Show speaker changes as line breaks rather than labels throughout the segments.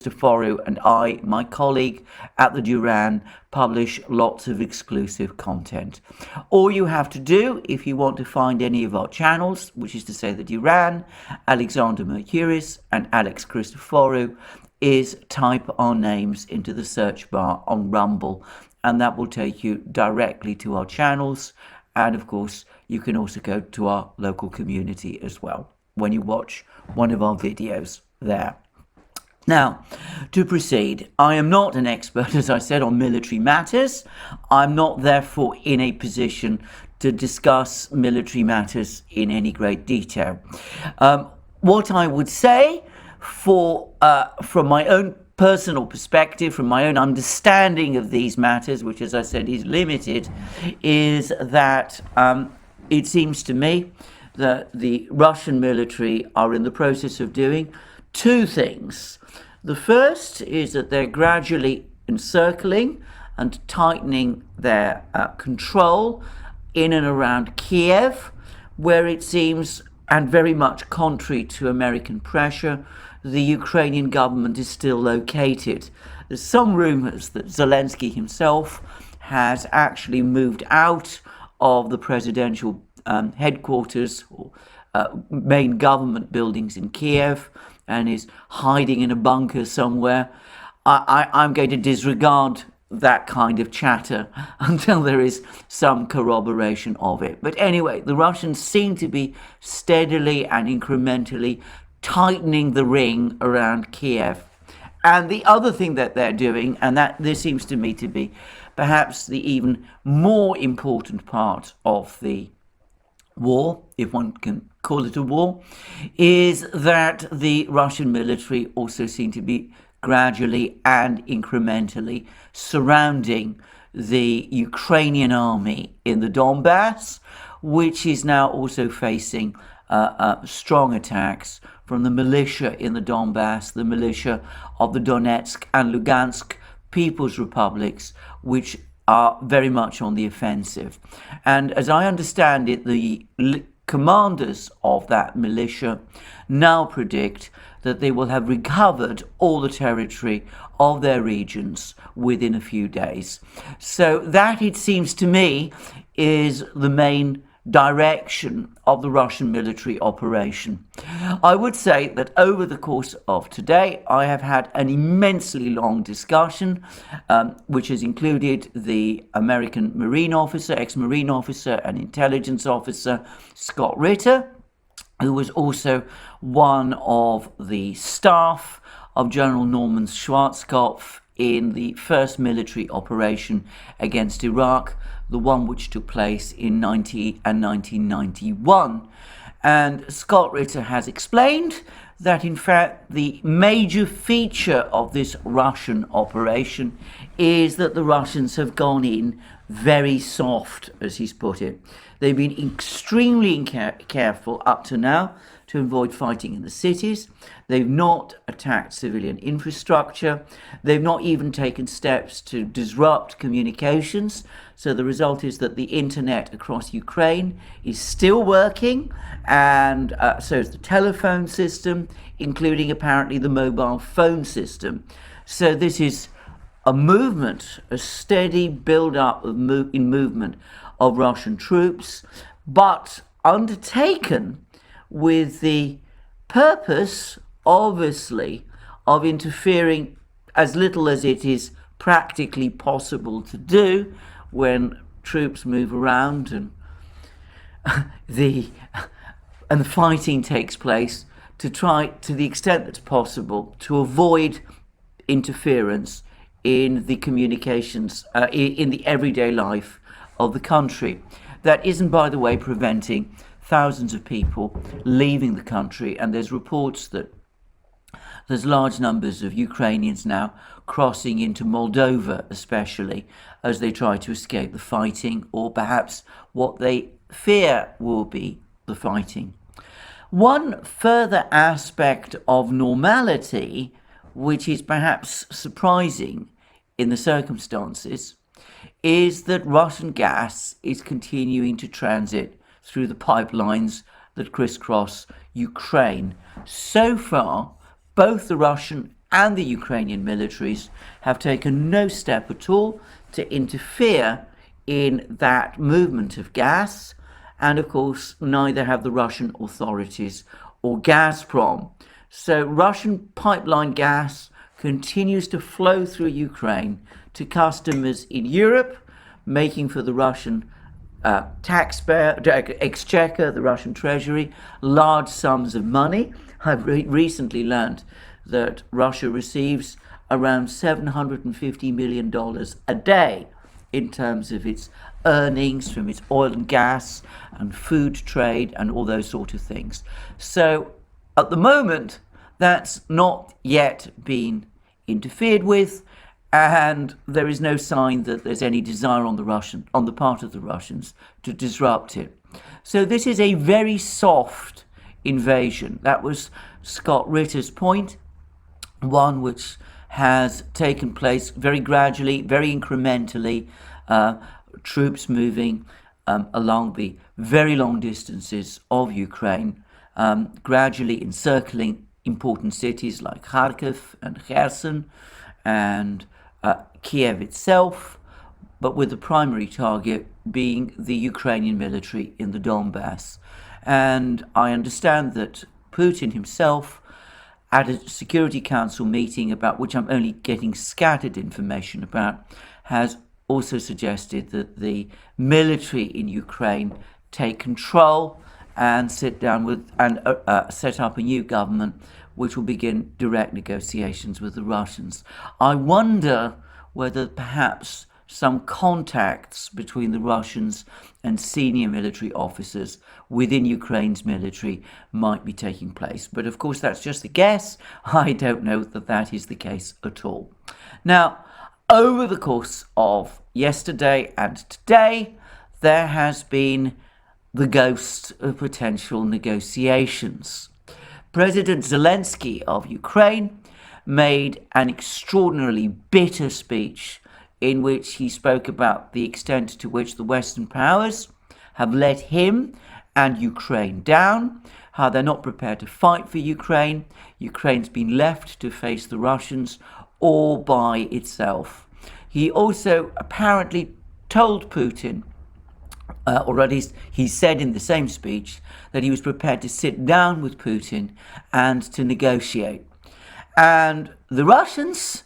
Christoforou and I, my colleague at the DURAN, publish lots of exclusive content. All you have to do if you want to find any of our channels, which is to say the DURAN, Alexander Mercouris and Alex Christoforou, is type our names into the search bar on Rumble, and that will take you directly to our channels. And of course, you can also go to our local community as well when you watch one of our videos there. Now, to proceed, I am not an expert, as I said, on military matters. I'm not therefore in a position to discuss military matters in any great detail. What I would say from my own personal perspective, from my own understanding of these matters, which, as I said, is limited, is that it seems to me that the Russian military are in the process of doing two things. The first is that they're gradually encircling and tightening their control in and around Kiev, where it seems, and very much contrary to American pressure, the Ukrainian government is still located. There's some rumors that Zelensky himself has actually moved out of the presidential headquarters or main government buildings in Kiev and is hiding in a bunker somewhere. I'm going to disregard that kind of chatter until there is some corroboration of it. But anyway, the Russians seem to be steadily and incrementally tightening the ring around Kiev. And the other thing that they're doing, and that this seems to me to be perhaps the even more important part of the war, if one can call it a war, is that the Russian military also seem to be gradually and incrementally surrounding the Ukrainian army in the Donbass, which is now also facing strong attacks from the militia in the Donbass, the militia of the Donetsk and Lugansk People's Republics, which are very much on the offensive. And as I understand it, the commanders of that militia now predict that they will have recovered all the territory of their regions within a few days. So that, it seems to me, is the main direction of the Russian military operation. I would say that over the course of today, I have had an immensely long discussion, which has included the American Marine officer, ex-Marine officer and intelligence officer, Scott Ritter, who was also one of the staff of General Norman Schwarzkopf in the first military operation against Iraq, the one which took place in 1991. And Scott Ritter has explained that, in fact, the major feature of this Russian operation is that the Russians have gone in very soft, as he's put it. They've been extremely careful up to now to avoid fighting in the cities. They've not attacked civilian infrastructure. They've not even taken steps to disrupt communications. So the result is that the internet across Ukraine is still working, and so is the telephone system, including apparently the mobile phone system. So this is a movement, a steady build-up of movement of Russian troops, but undertaken with the purpose, obviously, of interfering as little as it is practically possible to do when troops move around and the fighting takes place, to try, to the extent that's possible, to avoid interference in the communications, in the everyday life of the country. That isn't, by the way, preventing thousands of people leaving the country, and there's reports that there's large numbers of Ukrainians now crossing into Moldova, especially as they try to escape the fighting, or perhaps what they fear will be the fighting. One further aspect of normality, which is perhaps surprising in the circumstances, is that Russian gas is continuing to transit through the pipelines that crisscross Ukraine. So far, both the Russian and the Ukrainian militaries have taken no step at all to interfere in that movement of gas. And of course, neither have the Russian authorities or Gazprom. So Russian pipeline gas continues to flow through Ukraine to customers in Europe, making for the Russian taxpayer, exchequer, the Russian treasury, large sums of money. I've recently learned that Russia receives around $750 million a day in terms of its earnings from its oil and gas and food trade and all those sort of things. So at the moment, that's not yet been interfered with, and there is no sign that there's any desire on the part of the Russians to disrupt it. So this is a very soft invasion. That was Scott Ritter's point, one which has taken place very gradually, very incrementally, troops moving along the very long distances of Ukraine, gradually encircling important cities like Kharkiv and Kherson and Kiev itself, but with the primary target being the Ukrainian military in the Donbass. And I understand that Putin himself, at a Security Council meeting about which I'm only getting scattered information about, has also suggested that the military in Ukraine take control and sit down with and set up a new government which will begin direct negotiations with the Russians. I wonder whether perhaps some contacts between the Russians and senior military officers within Ukraine's military might be taking place. But of course, that's just a guess. I don't know that that is the case at all. Now, over the course of yesterday and today, there has been the ghost of potential negotiations. President Zelensky of Ukraine made an extraordinarily bitter speech in which he spoke about the extent to which the Western powers have let him and Ukraine down, how they're not prepared to fight for Ukraine. Ukraine's been left to face the Russians all by itself. He also apparently told Putin, or at least he said in the same speech, that he was prepared to sit down with Putin and to negotiate. And the Russians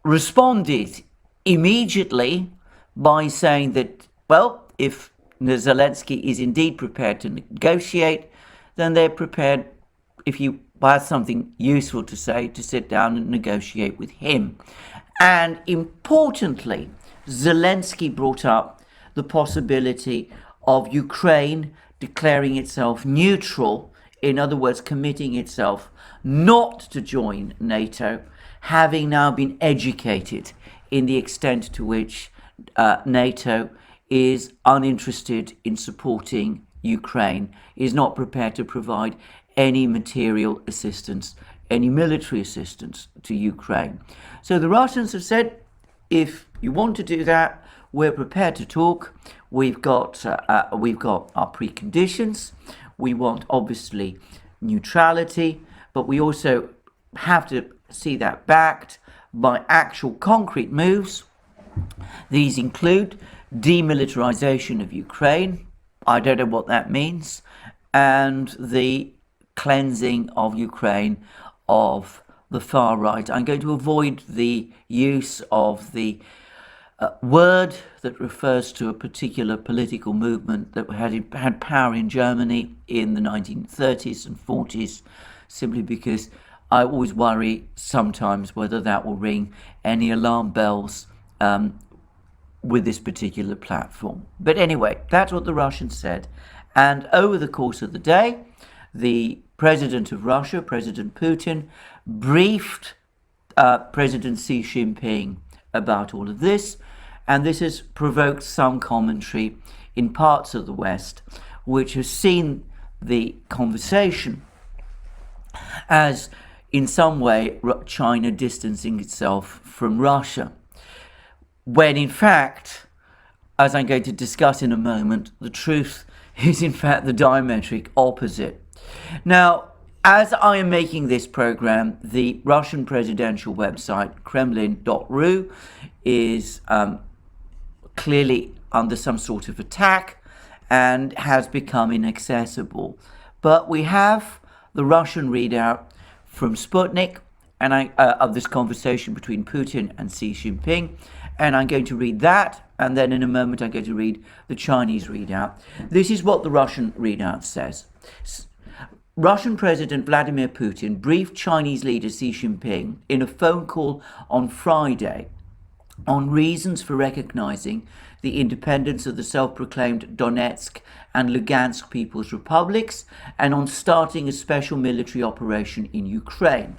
responded immediately by saying that, well, if Zelensky is indeed prepared to negotiate, then they're prepared, if you have something useful to say, to sit down and negotiate with him. And importantly, Zelensky brought up the possibility of Ukraine declaring itself neutral, in other words, committing itself not to join NATO, having now been educated in the extent to which NATO is uninterested in supporting Ukraine, is not prepared to provide any material assistance, any military assistance to Ukraine. So the Russians have said, if you want to do that, we're prepared to talk. We've got our preconditions. We want, obviously, neutrality, but we also have to see that backed by actual concrete moves. These include demilitarization of Ukraine. I don't know what that means. And the cleansing of Ukraine of the far right. I'm going to avoid the use of the word that refers to a particular political movement that had power in Germany in the 1930s and 40s, simply because I always worry sometimes whether that will ring any alarm bells with this particular platform. But anyway, that's what the Russians said. And over the course of the day, the president of Russia, President Putin, briefed President Xi Jinping about all of this. And this has provoked some commentary in parts of the West, which has seen the conversation as, in some way, China distancing itself from Russia, when in fact, as I'm going to discuss in a moment, the truth is in fact the diametric opposite. Now, As I am making this program, the Russian presidential website, Kremlin.ru, is clearly under some sort of attack and has become inaccessible. But we have the Russian readout from Sputnik and of this conversation between Putin and Xi Jinping, and I'm going to read that, and then in a moment I'm going to read the Chinese readout. This is what the Russian readout says. Russian President Vladimir Putin briefed Chinese leader Xi Jinping in a phone call on Friday on reasons for recognizing the independence of the self-proclaimed Donetsk and Lugansk People's Republics and on starting a special military operation in Ukraine.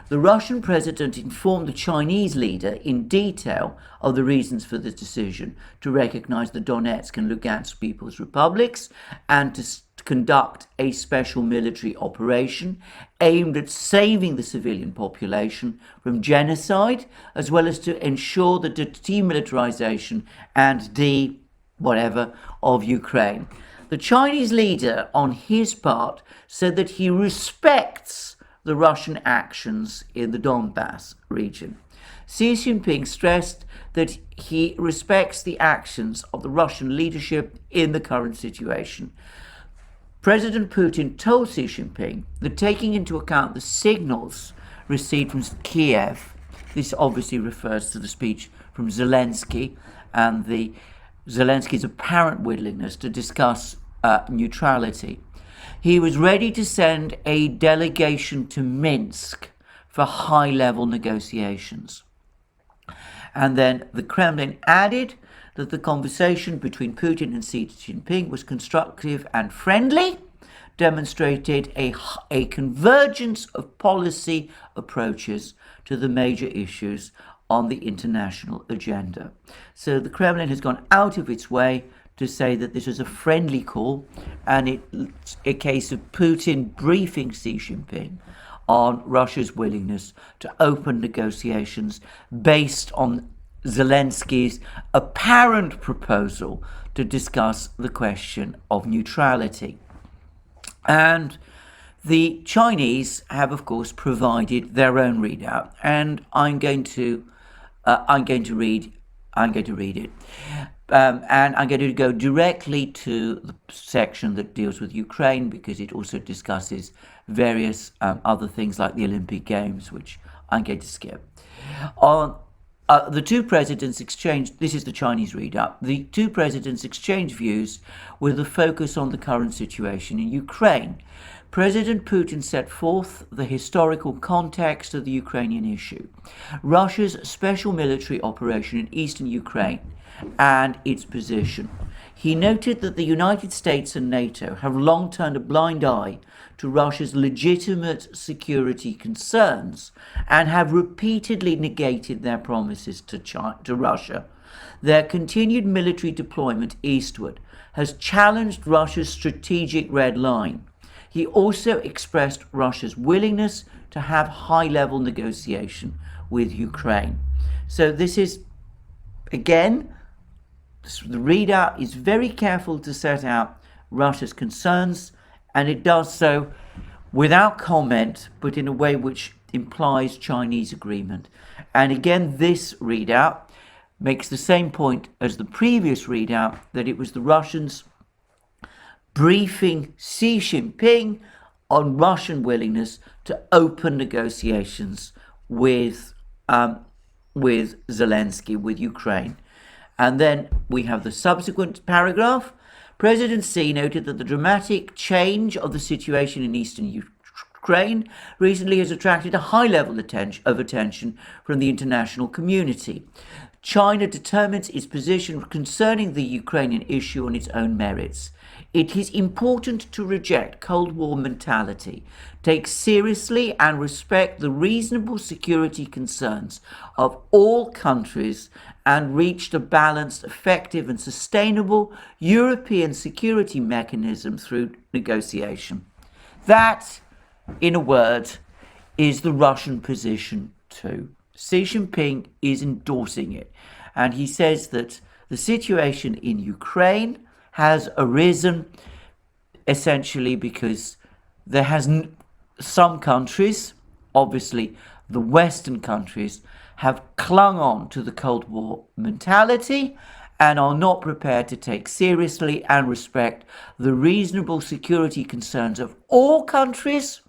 The Russian president informed the Chinese leader in detail of the reasons for the decision to recognize the Donetsk and Lugansk People's Republics and to conduct a special military operation aimed at saving the civilian population from genocide, as well as to ensure the demilitarization and whatever of Ukraine. The Chinese leader, on his part, said that he respects the Russian actions in the Donbass region. Xi Jinping stressed that he respects the actions of the Russian leadership in the current situation. President Putin told Xi Jinping that taking into account the signals received from Kiev, this obviously refers to the speech from Zelensky and Zelensky's apparent willingness to discuss neutrality, he was ready to send a delegation to Minsk for high-level negotiations. And then the Kremlin added that the conversation between Putin and Xi Jinping was constructive and friendly, demonstrated a convergence of policy approaches to the major issues on the international agenda. So the Kremlin has gone out of its way to say that this is a friendly call, and it's a case of Putin briefing Xi Jinping on Russia's willingness to open negotiations based on Zelensky's apparent proposal to discuss the question of neutrality. And the Chinese have, of course, provided their own readout, and I'm going to read it. And I'm going to go directly to the section that deals with Ukraine, because it also discusses various other things like the Olympic Games, which I'm going to skip. The two presidents exchanged, this is the Chinese readout, the two presidents exchanged views with a focus on the current situation in Ukraine. President Putin set forth the historical context of the Ukrainian issue, Russia's special military operation in eastern Ukraine, and its position. He noted that the United States and NATO have long turned a blind eye to Russia's legitimate security concerns and have repeatedly negated their promises to Russia. Their continued military deployment eastward has challenged Russia's strategic red line. He also expressed Russia's willingness to have high-level negotiation with Ukraine. So this is, again, the readout is very careful to set out Russia's concerns, and it does so without comment, but in a way which implies Chinese agreement. And again, this readout makes the same point as the previous readout, that it was the Russians briefing Xi Jinping on Russian willingness to open negotiations with Zelensky, with Ukraine. And then we have the subsequent paragraph. President Xi noted that the dramatic change of the situation in eastern Ukraine recently has attracted a high level of attention from the international community. China determines its position concerning the Ukrainian issue on its own merits. It is important to reject Cold War mentality, take seriously and respect the reasonable security concerns of all countries, and reach a balanced, effective and sustainable European security mechanism through negotiation. That, in a word, is the Russian position too. Xi Jinping is endorsing it, and he says that the situation in Ukraine has arisen essentially because there has some countries, obviously the Western countries, have clung on to the Cold War mentality and are not prepared to take seriously and respect the reasonable security concerns of all countries,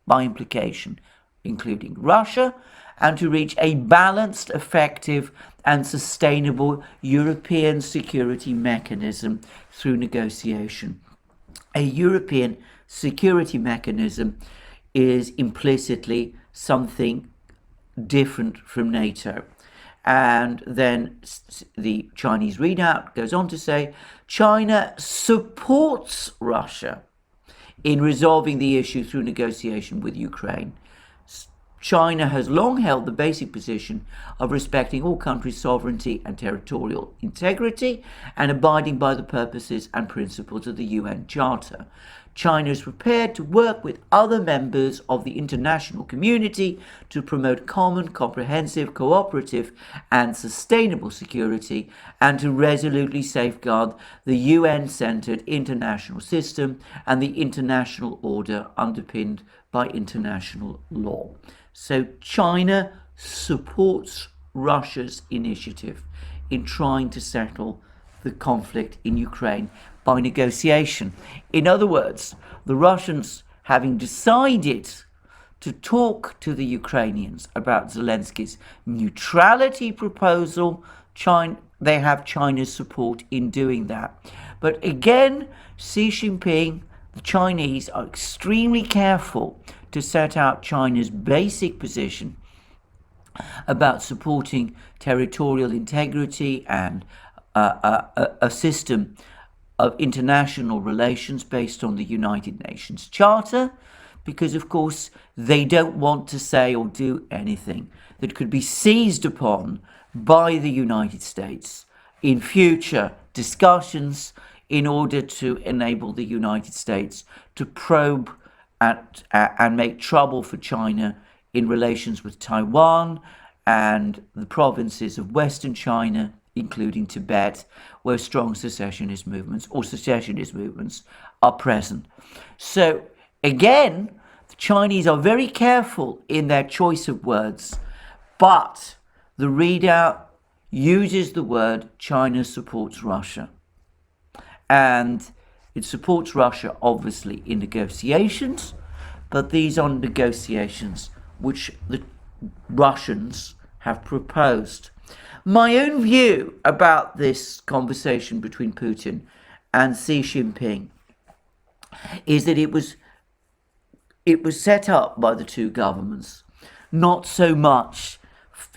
by implication, including Russia, and to reach a balanced, effective, and sustainable European security mechanism through negotiation. A European security mechanism is implicitly something different from NATO. And then the Chinese readout goes on to say China supports Russia in resolving the issue through negotiation with Ukraine. China has long held the basic position of respecting all countries' sovereignty and territorial integrity and abiding by the purposes and principles of the UN Charter. China is prepared to work with other members of the international community to promote common, comprehensive, cooperative, and sustainable security and to resolutely safeguard the UN-centered international system and the international order underpinned by international law. So China supports Russia's initiative in trying to settle the conflict in Ukraine by negotiation. In other words, the Russians, having decided to talk to the Ukrainians about Zelensky's neutrality proposal, they have China's support in doing that. But again, Xi Jinping, the Chinese, are extremely careful to set out China's basic position about supporting territorial integrity and a system of international relations based on the United Nations Charter, because of course they don't want to say or do anything that could be seized upon by the United States in future discussions in order to enable the United States to probe and make trouble for China in relations with Taiwan and the provinces of Western China, including Tibet, where strong secessionist movements are present. So again, the Chinese are very careful in their choice of words, but the readout uses the word China supports Russia. And it supports Russia, obviously, in negotiations, but these are negotiations which the Russians have proposed. My own view about this conversation between Putin and Xi Jinping is that it was set up by the two governments, not so much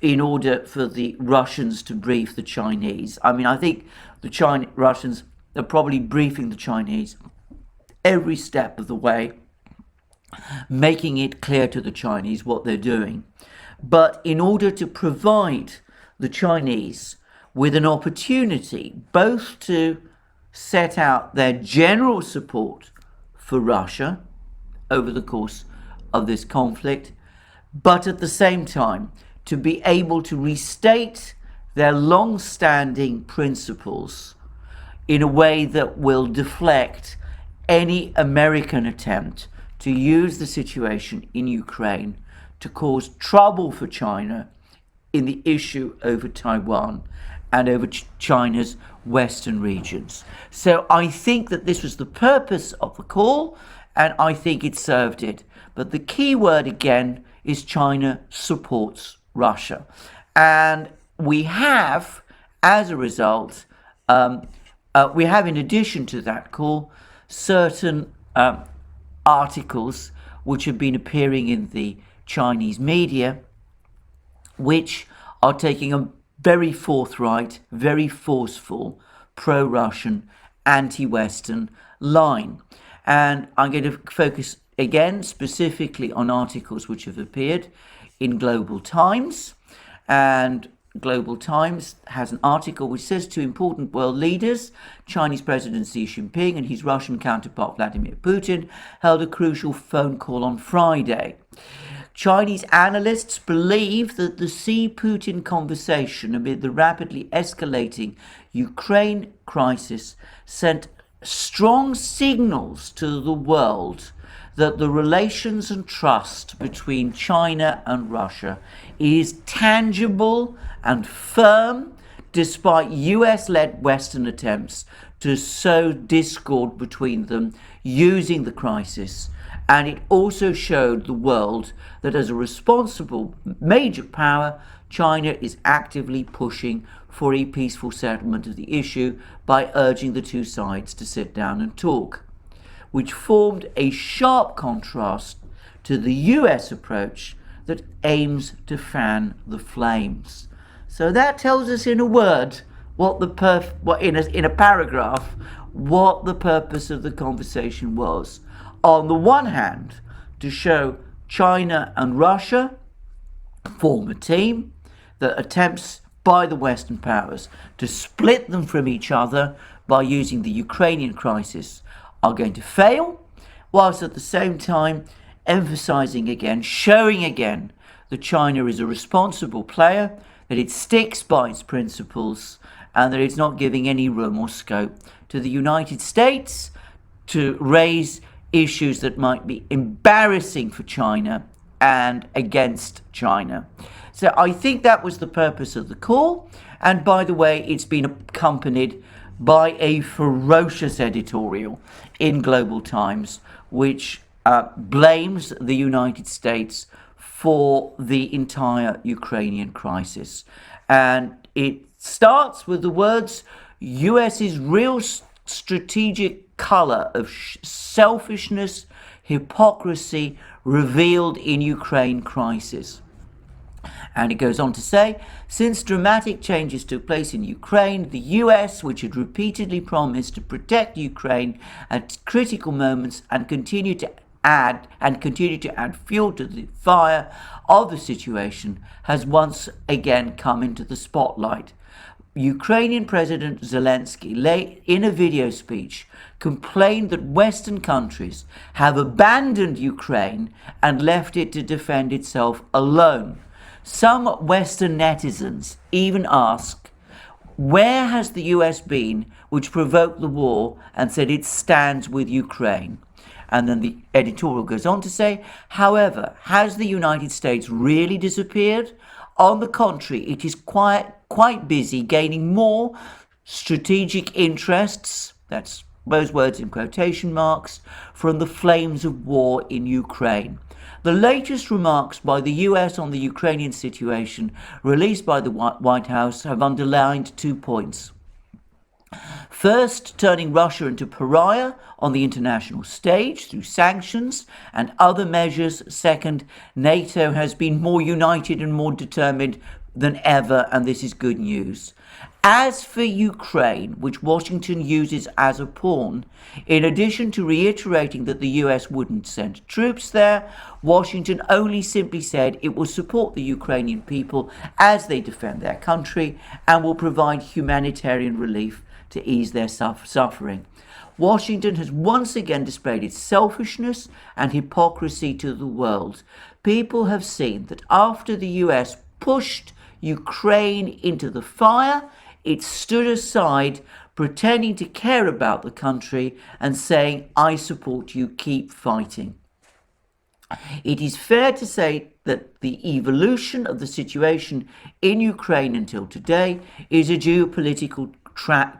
in order for the Russians to brief the Chinese. I mean, I think the Russians are probably briefing the Chinese every step of the way, making it clear to the Chinese what they're doing. But in order to provide the Chinese with an opportunity both to set out their general support for Russia over the course of this conflict, but at the same time to be able to restate their long-standing principles in a way that will deflect any American attempt to use the situation in Ukraine to cause trouble for China in the issue over Taiwan and over China's western regions. So I think that this was the purpose of the call, and I think it served it. But the key word again is China supports Russia. And we have, as a result, we have, in addition to that call, certain articles which have been appearing in the Chinese media, which are taking a very forthright, very forceful, pro-Russian, anti-Western line. And I'm going to focus again specifically on articles which have appeared in Global Times. And Global Times has an article which says to important world leaders, Chinese President Xi Jinping and his Russian counterpart Vladimir Putin held a crucial phone call on Friday. Chinese analysts believe that the Xi-Putin conversation amid the rapidly escalating Ukraine crisis sent strong signals to the world that the relations and trust between China and Russia is tangible and firm, despite US-led Western attempts to sow discord between them using the crisis. And it also showed the world that as a responsible major power, China is actively pushing for a peaceful settlement of the issue by urging the two sides to sit down and talk, which formed a sharp contrast to the US approach that aims to fan the flames. So that tells us in a word in a paragraph what the purpose of the conversation was. On the one hand, to show China and Russia form a team that attempts by the Western powers to split them from each other by using the Ukrainian crisis are going to fail, whilst at the same time emphasizing again, showing again that China is a responsible player, that it sticks by its principles, and that it's not giving any room or scope to the United States to raise issues that might be embarrassing for China and against China. So I think that was the purpose of the call. And by the way, it's been accompanied by a ferocious editorial in Global Times, which blames the United States for the entire Ukrainian crisis. And it starts with the words, US's real strategic color of selfishness, hypocrisy revealed in Ukraine crisis. And it goes on to say, since dramatic changes took place in Ukraine, the US, which had repeatedly promised to protect Ukraine at critical moments and continue to add fuel to the fire of the situation, has once again come into the spotlight. Ukrainian President Zelensky, in a video speech, complained that Western countries have abandoned Ukraine and left it to defend itself alone. Some Western netizens even ask, where has the US been which provoked the war and said it stands with Ukraine? And then the editorial goes on to say, however, has the United States really disappeared? On the contrary, it is quite busy gaining more strategic interests, that's those words in quotation marks, from the flames of war in Ukraine. The latest remarks by the US on the Ukrainian situation, released by the White House, have underlined 2 points. First, turning Russia into pariah on the international stage through sanctions and other measures. Second, NATO has been more united and more determined than ever, and this is good news. As for Ukraine, which Washington uses as a pawn, in addition to reiterating that the US wouldn't send troops there, Washington only simply said it will support the Ukrainian people as they defend their country and will provide humanitarian relief to ease their suffering. Washington has once again displayed its selfishness and hypocrisy to the world. People have seen that after the US pushed Ukraine into the fire, it stood aside, pretending to care about the country and saying, I support you, keep fighting. It is fair to say that the evolution of the situation in Ukraine until today is a geopolitical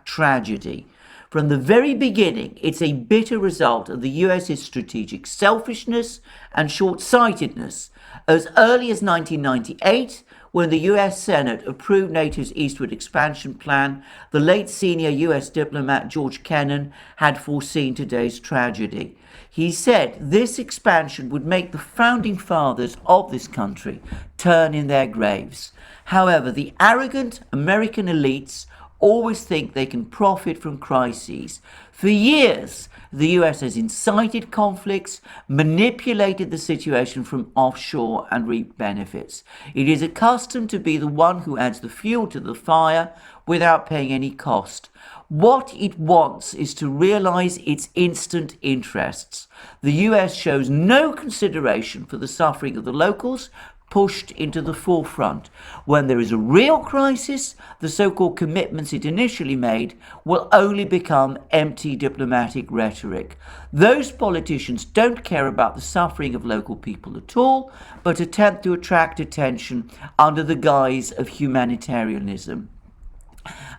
tragedy. From the very beginning, it's a bitter result of the US's strategic selfishness and short-sightedness. As early as 1998, when the US Senate approved NATO's eastward expansion plan, the late senior US diplomat George Kennan had foreseen today's tragedy. He said this expansion would make the founding fathers of this country turn in their graves. However, the arrogant American elites always think they can profit from crises. For years, the US has incited conflicts, manipulated the situation from offshore, and reaped benefits. It is accustomed to be the one who adds the fuel to the fire without paying any cost. What it wants is to realize its instant interests. The US shows no consideration for the suffering of the locals, pushed into the forefront. When there is a real crisis, the so-called commitments it initially made will only become empty diplomatic rhetoric. Those politicians don't care about the suffering of local people at all, but attempt to attract attention under the guise of humanitarianism.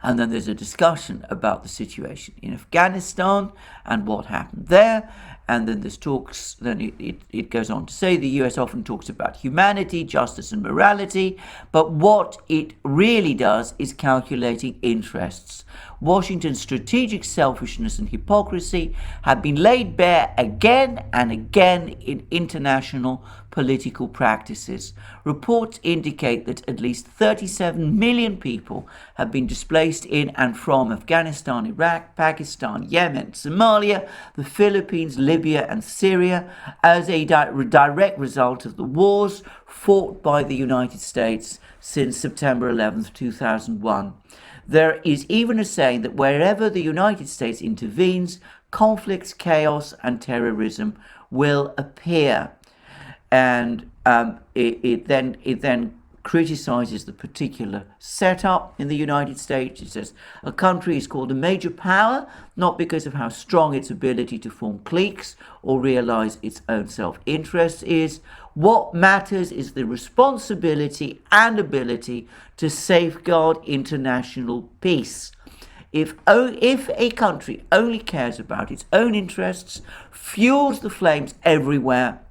And then there's a discussion about the situation in Afghanistan and what happened there. And then there's talks, then it goes on to say the US often talks about humanity, justice and morality, but what it really does is calculating interests. Washington's strategic selfishness and hypocrisy have been laid bare again and again in international political practices. Reports indicate that at least 37 million people have been displaced in and from Afghanistan, Iraq, Pakistan, Yemen, Somalia, the Philippines, Libya and Syria as a direct result of the wars fought by the United States since September 11th, 2001. There is even a saying that wherever the United States intervenes, conflicts, chaos and terrorism will appear. And it then criticizes the particular setup in the United States. It says a country is called a major power not because of how strong its ability to form cliques or realize its own self-interest is. What matters is the responsibility and ability to safeguard international peace. If a country only cares about its own interests, fuels the flames everywhere,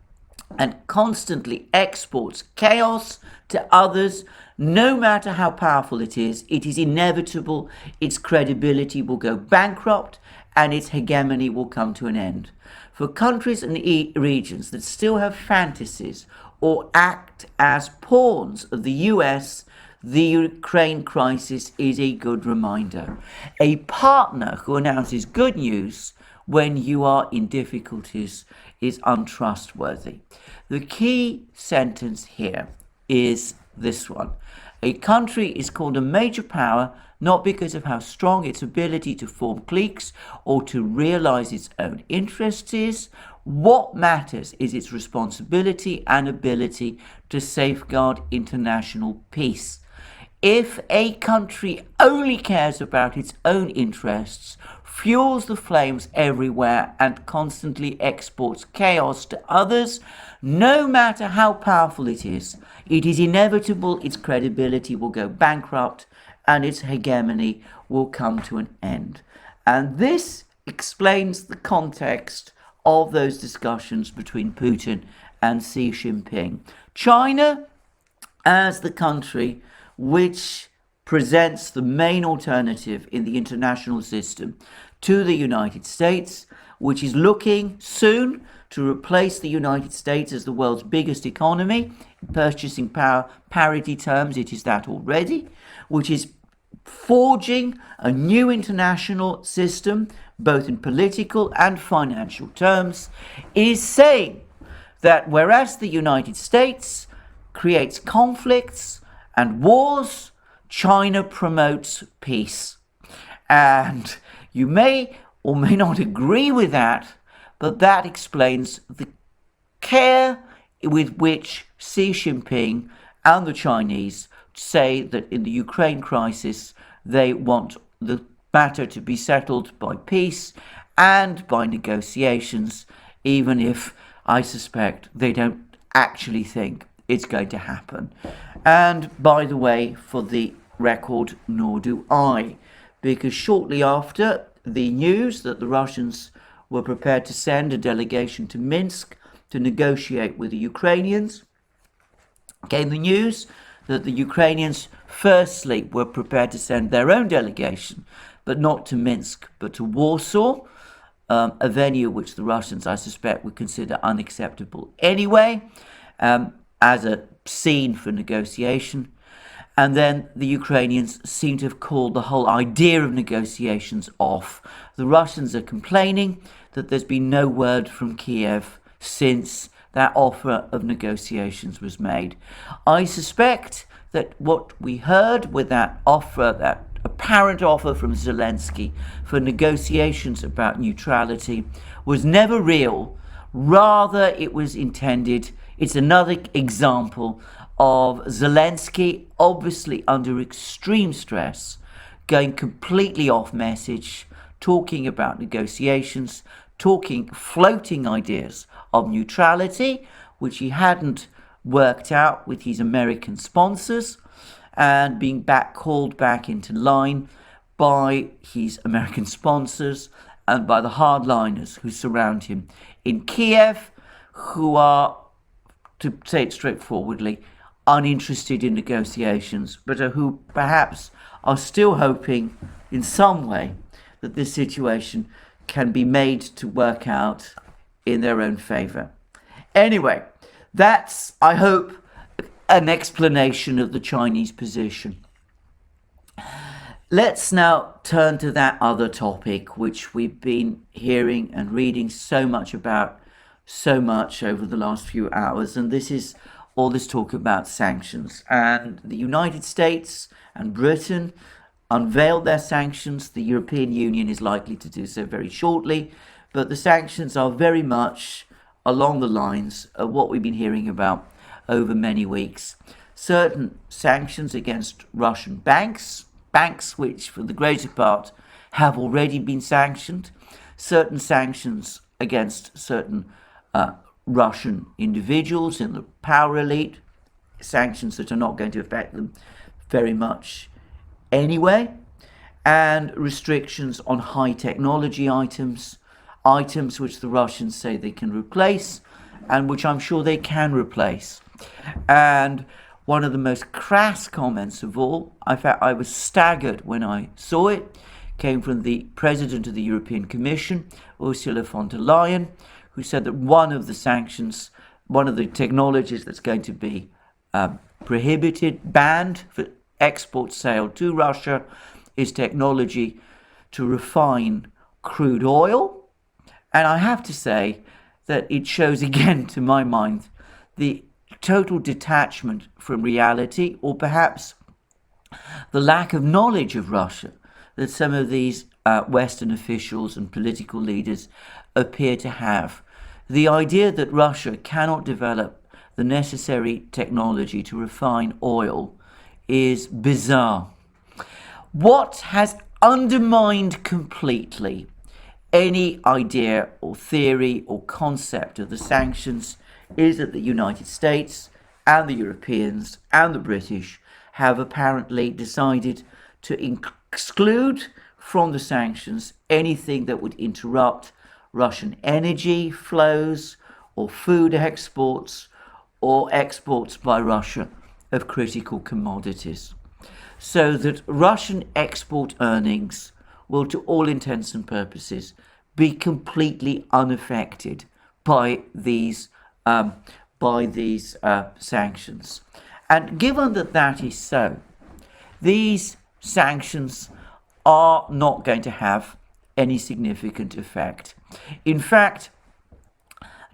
and constantly exports chaos to others, no matter how powerful it is inevitable its credibility will go bankrupt and its hegemony will come to an end. For countries and regions that still have fantasies or act as pawns of the US, the Ukraine crisis is a good reminder. A partner who announces good news when you are in difficulties is untrustworthy. The key sentence here is this one. A country is called a major power not because of how strong its ability to form cliques or to realize its own interests is. What matters is its responsibility and ability to safeguard international peace. If a country only cares about its own interests, fuels the flames everywhere, and constantly exports chaos to others, no matter how powerful it is inevitable its credibility will go bankrupt and its hegemony will come to an end. And this explains the context of those discussions between Putin and Xi Jinping. China, as the country which presents the main alternative in the international system to the United States, which is looking soon to replace the United States as the world's biggest economy. In purchasing power parity terms, it is that already, which is forging a new international system, both in political and financial terms, is saying that whereas the United States creates conflicts and wars, China promotes peace. And you may or may not agree with that, but that explains the care with which Xi Jinping and the Chinese say that in the Ukraine crisis, they want the matter to be settled by peace and by negotiations, even if I suspect they don't actually think it's going to happen. And by the way, for the record, nor do I, because shortly after the news that the Russians were prepared to send a delegation to Minsk to negotiate with the Ukrainians, came the news that the Ukrainians firstly were prepared to send their own delegation, but not to Minsk, but to Warsaw, a venue which the Russians, I suspect, would consider unacceptable anyway, as a scene for negotiation. And then the Ukrainians seem to have called the whole idea of negotiations off. The Russians are complaining that there's been no word from Kiev since that offer of negotiations was made. I suspect that what we heard with that offer, that apparent offer from Zelensky for negotiations about neutrality, was never real. Rather, it was intended, it's another example of Zelensky, obviously under extreme stress, going completely off message, talking about negotiations, floating ideas of neutrality, which he hadn't worked out with his American sponsors, and being called back into line by his American sponsors and by the hardliners who surround him in Kiev, who are, to say it straightforwardly, uninterested in negotiations, but who perhaps are still hoping in some way that this situation can be made to work out in their own favor. Anyway, that's, I hope, an explanation of the Chinese position. Let's now turn to that other topic, which we've been hearing and reading so much about, so much over the last few hours, and this is all this talk about sanctions. And the United States and Britain unveiled their sanctions. The European Union is likely to do so very shortly, but the sanctions are very much along the lines of what we've been hearing about over many weeks. Certain sanctions against Russian banks which for the greater part have already been sanctioned, certain sanctions against certain Russian individuals in the power elite, sanctions that are not going to affect them very much anyway, and restrictions on high technology items which the Russians say they can replace, and which I'm sure they can replace. And one of the most crass comments of all, I was staggered when I saw it, came from the President of the European Commission, Ursula von der Leyen, who said that one of the technologies that's going to be banned for export sale to Russia is technology to refine crude oil. And I have to say that it shows again, to my mind, the total detachment from reality, or perhaps the lack of knowledge of Russia that some of these Western officials and political leaders appear to have. The idea that Russia cannot develop the necessary technology to refine oil is bizarre. What has undermined completely any idea or theory or concept of the sanctions is that the United States and the Europeans and the British have apparently decided to exclude from the sanctions anything that would interrupt Russian energy flows or food exports or exports by Russia of critical commodities, so that Russian export earnings will, to all intents and purposes, be completely unaffected by these sanctions. And given that that is so, these sanctions are not going to have any significant effect. In fact,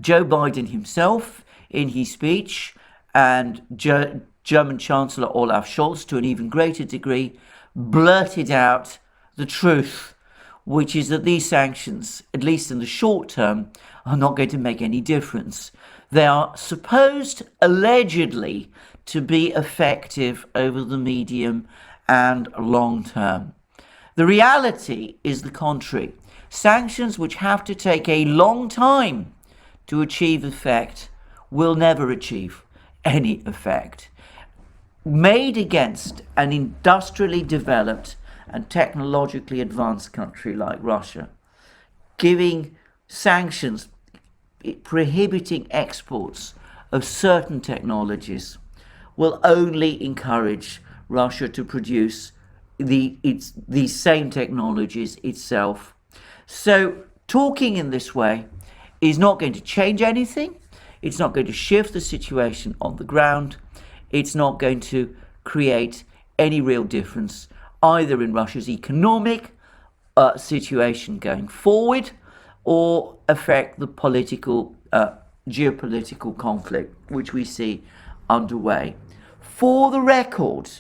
Joe Biden himself, in his speech, and German Chancellor Olaf Scholz, to an even greater degree, blurted out the truth, which is that these sanctions, at least in the short term, are not going to make any difference. They are supposed, allegedly, to be effective over the medium and long term. The reality is the contrary. Sanctions which have to take a long time to achieve effect will never achieve any effect. Made against an industrially developed and technologically advanced country like Russia, giving sanctions prohibiting exports of certain technologies will only encourage Russia to produce these same technologies itself. So talking in this way is not going to change anything. It's not going to shift the situation on the ground. It's not going to create any real difference either in Russia's economic situation going forward or affect the geopolitical conflict which we see underway. For the record,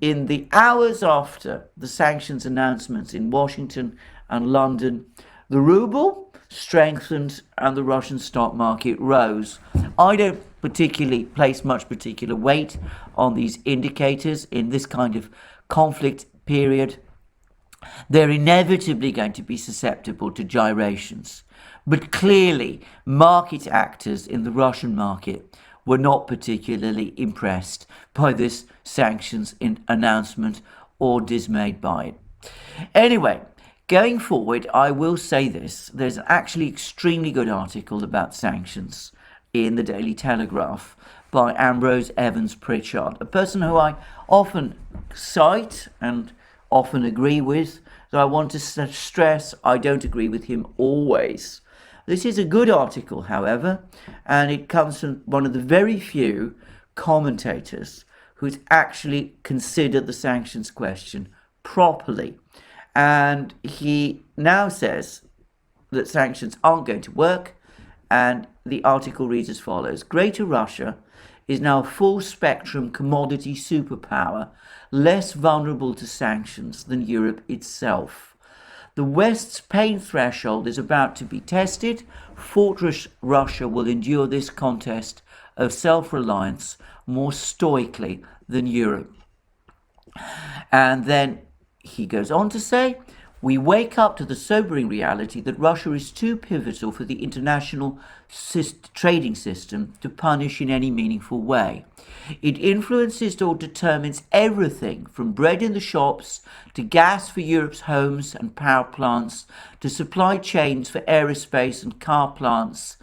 in the hours after the sanctions announcements in Washington and London, the ruble strengthened and the Russian stock market rose I don't particularly place much particular weight on these indicators in this kind of conflict period. They're inevitably going to be susceptible to gyrations. But clearly, market actors in the Russian market were not particularly impressed by this sanctions announcement or dismayed by it. Anyway, going forward, I will say this. There's an actually extremely good article about sanctions in the Daily Telegraph by Ambrose Evans Pritchard, a person who I often cite and often agree with, though I want to stress I don't agree with him always. This is a good article, however, and it comes from one of the very few commentators who's actually considered the sanctions question properly. And he now says that sanctions aren't going to work, and the article reads as follows. Greater Russia is now a full-spectrum commodity superpower, less vulnerable to sanctions than Europe itself. The West's pain threshold is about to be tested. Fortress Russia will endure this contest of self-reliance more stoically than Europe. And then he goes on to say, we wake up to the sobering reality that Russia is too pivotal for the international trading system to punish in any meaningful way. It influences or determines everything from bread in the shops to gas for Europe's homes and power plants to supply chains for aerospace and car plants,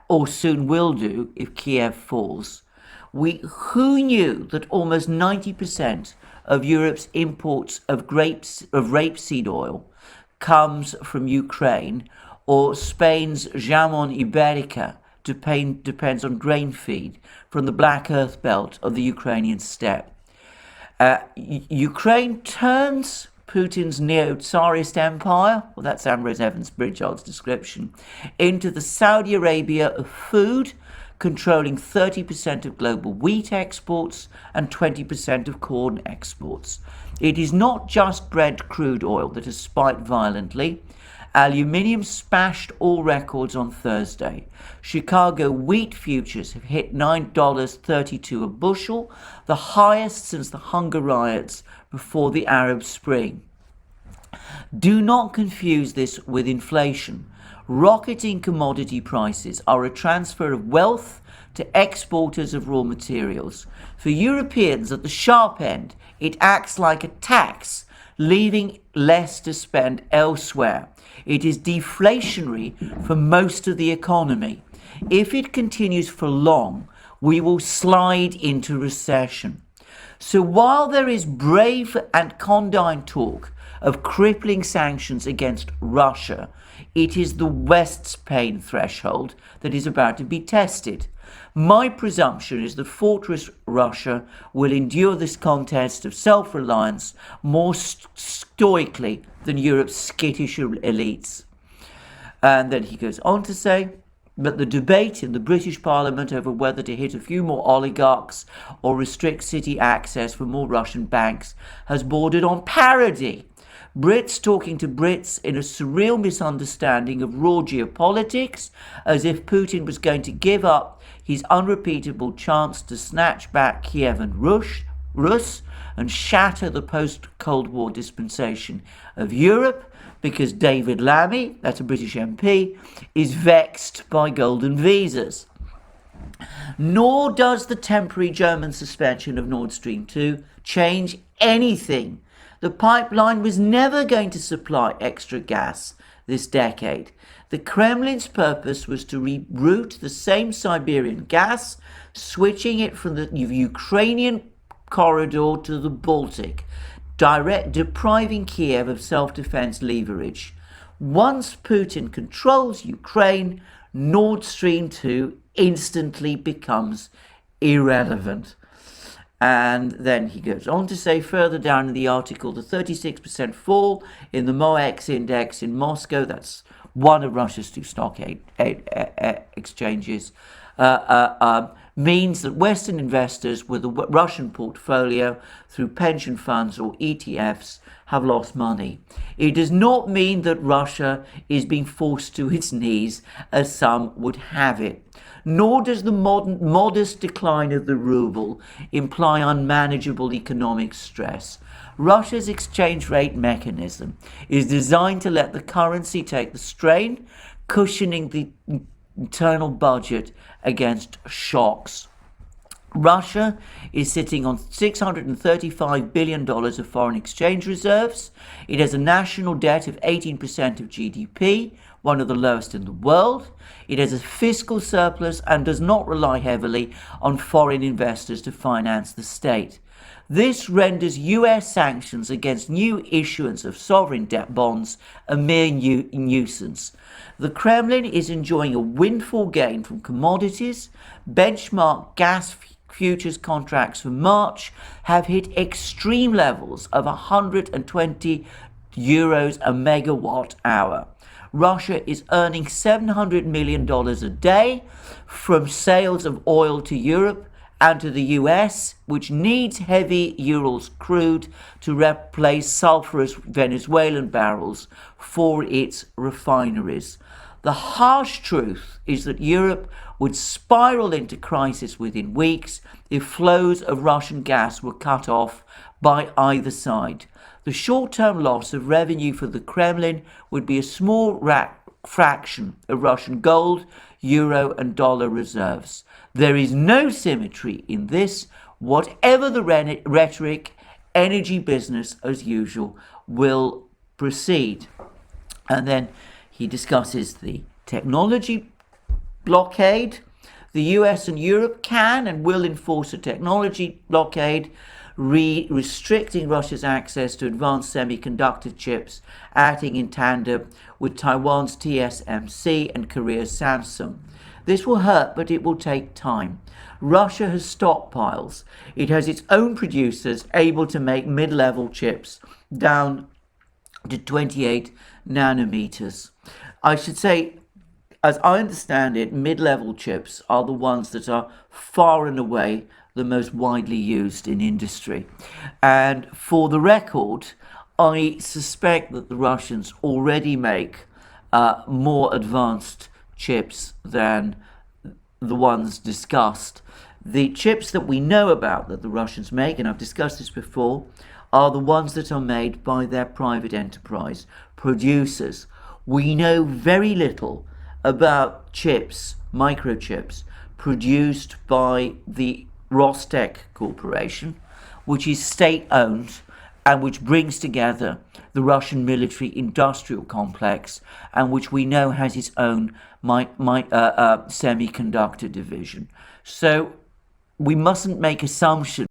or soon will do if Kiev falls. Who knew that almost 90% of Europe's imports of rapeseed oil comes from Ukraine, or Spain's Jamon Iberica depends on grain feed from the black earth belt of the Ukrainian steppe. Ukraine turns Putin's neo-Tsarist empire, well, that's Ambrose Evans Pritchard's description, into the Saudi Arabia of food, controlling 30% of global wheat exports and 20% of corn exports. It is not just Brent crude oil that has spiked violently. Aluminium smashed all records on Thursday. Chicago wheat futures have hit $9.32 a bushel, the highest since the hunger riots before the Arab Spring. Do not confuse this with inflation. Rocketing commodity prices are a transfer of wealth to exporters of raw materials. For Europeans at the sharp end, it acts like a tax, leaving less to spend elsewhere. It is deflationary for most of the economy. If it continues for long, we will slide into recession. So while there is brave and condign talk of crippling sanctions against Russia, it is the West's pain threshold that is about to be tested. My presumption is that Fortress Russia will endure this contest of self-reliance more stoically than Europe's skittish elites. And then he goes on to say, but the debate in the British Parliament over whether to hit a few more oligarchs or restrict city access for more Russian banks has bordered on parody. Brits talking to Brits in a surreal misunderstanding of raw geopolitiks, as if Putin was going to give up his unrepeatable chance to snatch back Kiev and Rus and shatter the post-Cold War dispensation of Europe, because David Lammy, that's a British MP, is vexed by golden visas. Nor does the temporary German suspension of Nord Stream 2 change anything. The pipeline was never going to supply extra gas this decade. The Kremlin's purpose was to reroute the same Siberian gas, switching it from the Ukrainian corridor to the Baltic, depriving Kiev of self-defense leverage. Once Putin controls Ukraine, Nord Stream 2 instantly becomes irrelevant. And then he goes on to say further down in the article, the 36% fall in the MOEX index in Moscow, that's one of Russia's two stock exchanges, means that Western investors with a Russian portfolio through pension funds or ETFs have lost money. It does not mean that Russia is being forced to its knees, as some would have it. Nor does the modest decline of the ruble imply unmanageable economic stress. Russia's exchange rate mechanism is designed to let the currency take the strain, cushioning the internal budget against shocks. Russia is sitting on $635 billion of foreign exchange reserves. It has a national debt of 18% of GDP, one of the lowest in the world. It has a fiscal surplus and does not rely heavily on foreign investors to finance the state. This renders US sanctions against new issuance of sovereign debt bonds a mere nuisance. The Kremlin is enjoying a windfall gain from commodities. Benchmark gas futures contracts for March have hit extreme levels of 120 euros a megawatt hour. Russia is earning $700 million a day from sales of oil to Europe and to the US, which needs heavy Urals crude to replace sulfurous Venezuelan barrels for its refineries. The harsh truth is that Europe would spiral into crisis within weeks if flows of Russian gas were cut off by either side. The short-term loss of revenue for the Kremlin would be a small fraction of Russian gold, euro and dollar reserves. There is no symmetry in this. Whatever the rhetoric, energy business as usual will proceed. And then he discusses the technology blockade. The US and Europe can and will enforce a technology blockade, restricting Russia's access to advanced semiconductor chips, acting in tandem with Taiwan's TSMC and Korea's Samsung. This will hurt, but it will take time. Russia has stockpiles. It has its own producers able to make mid-level chips down to 28 nanometers. I should say, as I understand it, mid-level chips are the ones that are far and away the most widely used in industry. And for the record, I suspect that the Russians already make more advanced chips than the ones discussed. The chips that we know about that the Russians make, and I've discussed this before, are the ones that are made by their private enterprise producers. We know very little about chips, microchips, produced by the Rostec Corporation, which is state-owned and which brings together the Russian military-industrial complex, and which we know has its own semiconductor division. So we mustn't make assumptions